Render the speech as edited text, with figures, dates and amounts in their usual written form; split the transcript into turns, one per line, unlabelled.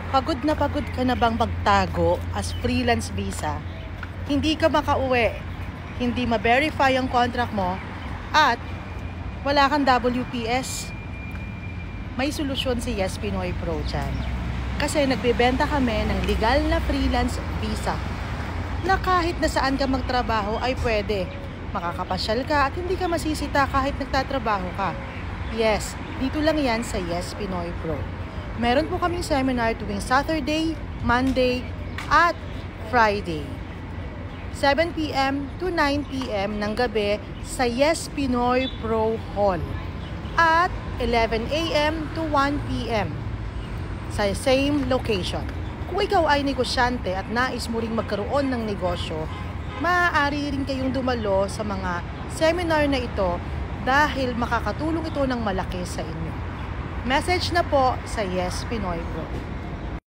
Pagod ka na bang magtago as freelance visa? Hindi ka makauwi, hindi ma-verify ang contract mo, at wala kang WPS? May solusyon si Yes Pinoy Pro dyan. Kasi nagbebenta kami ng legal na freelance visa na kahit na saan ka magtrabaho ay pwede. Makakapasyal ka at hindi ka masisita kahit nagtatrabaho ka. Yes, dito lang yan sa Yes Pinoy Pro. Meron po kaming seminar tuwing Saturday, Monday, at Friday. 7 p.m. to 9 p.m. ng gabi sa Yes Pinoy Pro Hall. At 11 a.m. to 1 p.m. sa same location. Kung ikaw ay negosyante at nais mo ring magkaroon ng negosyo, maaari rin kayong dumalo sa mga seminar na ito dahil makakatulong ito ng malaki sa inyo. Message na po sa Yes Pinoy Pro.